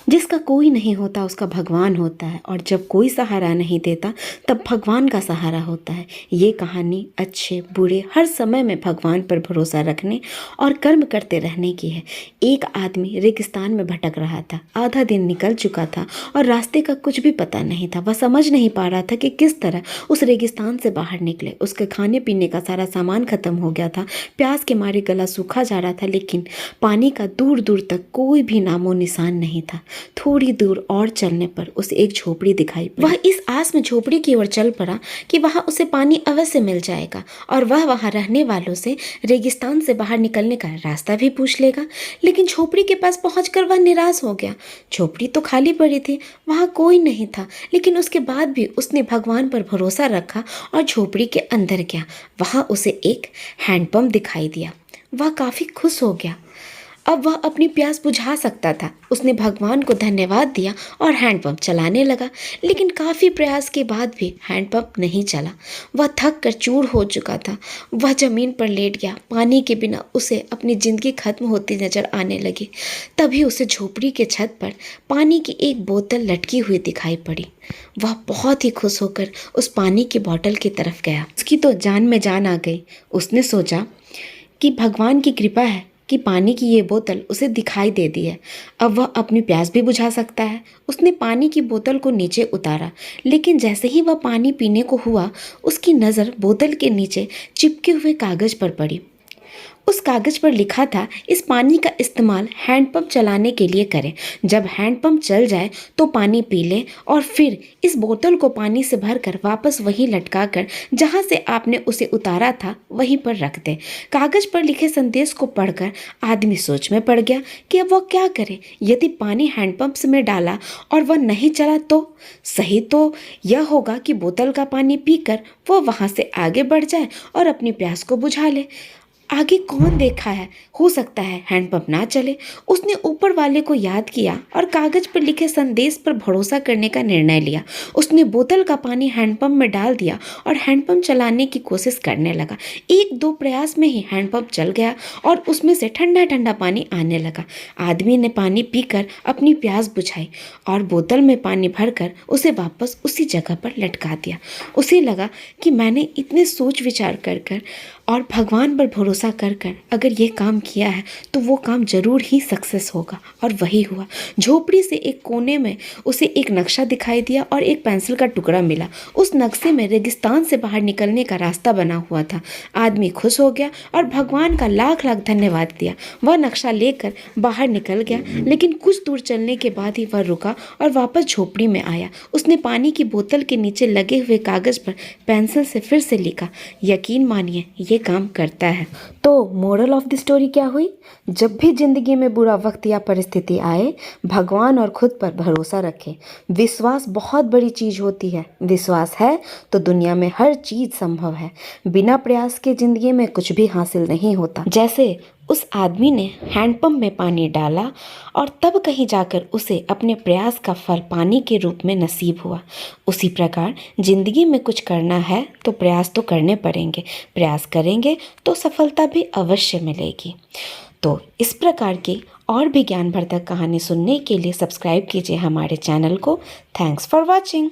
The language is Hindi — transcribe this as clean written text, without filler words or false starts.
जिसका कोई नहीं होता उसका भगवान होता है, और जब कोई सहारा नहीं देता तब भगवान का सहारा होता है। ये कहानी अच्छे बुरे हर समय में भगवान पर भरोसा रखने और कर्म करते रहने की है। एक आदमी रेगिस्तान में भटक रहा था। आधा दिन निकल चुका था और रास्ते का कुछ भी पता नहीं था। वह समझ नहीं पा रहा था कि किस तरह उस रेगिस्तान से बाहर निकले। उसके खाने पीने का सारा सामान खत्म हो गया था। प्यास के मारे गला सूखा जा रहा था, लेकिन पानी का दूर दूर तक कोई भी नामो निशान नहीं था। थोड़ी दूर और चलने पर उसे एक झोपड़ी दिखाई पड़ी। वह इस आस में झोपड़ी की ओर चल पड़ा कि वहां उसे पानी अवश्य मिल जाएगा और वह वहां रहने वालों से रेगिस्तान से बाहर निकलने का रास्ता भी पूछ लेगा। लेकिन झोपड़ी के पास पहुंचकर वह निराश हो गया। झोपड़ी तो खाली पड़ी थी, वहां कोई नहीं था, लेकिन उसके बाद भी उसने भगवान पर भरोसा रखा और झोपड़ी के अंदर गया। वहां उसे एक हैंडपंप दिखाई दिया। वह काफी खुश हो गया। अब वह अपनी प्यास बुझा सकता था। उसने भगवान को धन्यवाद दिया और हैंडपंप चलाने लगा, लेकिन काफ़ी प्रयास के बाद भी हैंडपंप नहीं चला। वह थक कर चूर हो चुका था। वह ज़मीन पर लेट गया। पानी के बिना उसे अपनी ज़िंदगी खत्म होती नजर आने लगी। तभी उसे झोपड़ी के छत पर पानी की एक बोतल लटकी हुई दिखाई पड़ी। वह बहुत ही खुश होकर उस पानी की बोतल की तरफ गया। उसकी तो जान में जान आ गई। उसने सोचा कि भगवान की कृपा है कि पानी की ये बोतल उसे दिखाई दे दी है। अब वह अपनी प्यास भी बुझा सकता है। उसने पानी की बोतल को नीचे उतारा, लेकिन जैसे ही वह पानी पीने को हुआ, उसकी नज़र बोतल के नीचे चिपके हुए कागज़ पर पड़ी। उस कागज़ पर लिखा था, इस पानी का इस्तेमाल हैंडपंप चलाने के लिए करें। जब हैंडपंप चल जाए तो पानी पी लें और फिर इस बोतल को पानी से भरकर वापस वहीं लटका कर जहाँ से आपने उसे उतारा था वहीं पर रख दें। कागज़ पर लिखे संदेश को पढ़कर आदमी सोच में पड़ गया कि अब वह क्या करे। यदि पानी हैंडपंप में डाला और वह नहीं चला तो सही तो यह होगा कि बोतल का पानी पीकर वह वहाँ से आगे बढ़ जाए और अपनी प्यास को बुझा ले। आगे कौन देखा है, हो सकता है हैंडपंप ना चले। उसने ऊपर वाले को याद किया और कागज पर लिखे संदेश पर भरोसा करने का निर्णय लिया। उसने बोतल का पानी हैंडपंप में डाल दिया और हैंडपंप चलाने की कोशिश करने लगा। एक दो प्रयास में ही हैंडपंप चल गया और उसमें से ठंडा ठंडा पानी आने लगा। आदमी ने पानी पीकर अपनी प्यास बुझाई और बोतल में पानी भरकर उसे वापस उसी जगह पर लटका दिया। उसे लगा कि मैंने इतने सोच विचार कर और भगवान पर भरोसा कर अगर ये काम किया है तो वो काम ज़रूर ही सक्सेस होगा। और वही हुआ। झोपड़ी से एक कोने में उसे एक नक्शा दिखाई दिया और एक पेंसिल का टुकड़ा मिला। उस नक्शे में रेगिस्तान से बाहर निकलने का रास्ता बना हुआ था। आदमी खुश हो गया और भगवान का लाख लाख धन्यवाद दिया। वह नक्शा लेकर बाहर निकल गया, लेकिन कुछ दूर चलने के बाद ही वह रुका और वापस झोपड़ी में आया। उसने पानी की बोतल के नीचे लगे हुए कागज़ पर पेंसिल से फिर से लिखा। यकीन मानिए ये काम करता है। तो मोरल ऑफ द स्टोरी क्या हुई? जब भी जिंदगी में बुरा वक्त या परिस्थिति आए, भगवान और खुद पर भरोसा रखें। विश्वास बहुत बड़ी चीज़ होती है। विश्वास है तो दुनिया में हर चीज़ संभव है। बिना प्रयास के जिंदगी में कुछ भी हासिल नहीं होता। जैसे उस आदमी ने हैंडपंप में पानी डाला और तब कहीं जाकर उसे अपने प्रयास का फल पानी के रूप में नसीब हुआ। उसी प्रकार जिंदगी में कुछ करना है तो प्रयास तो करने पड़ेंगे। प्रयास करेंगे तो सफलता भी अवश्य मिलेगी। तो इस प्रकार की और भी ज्ञानवर्धक कहानी सुनने के लिए सब्सक्राइब कीजिए हमारे चैनल को। Thanks for watching.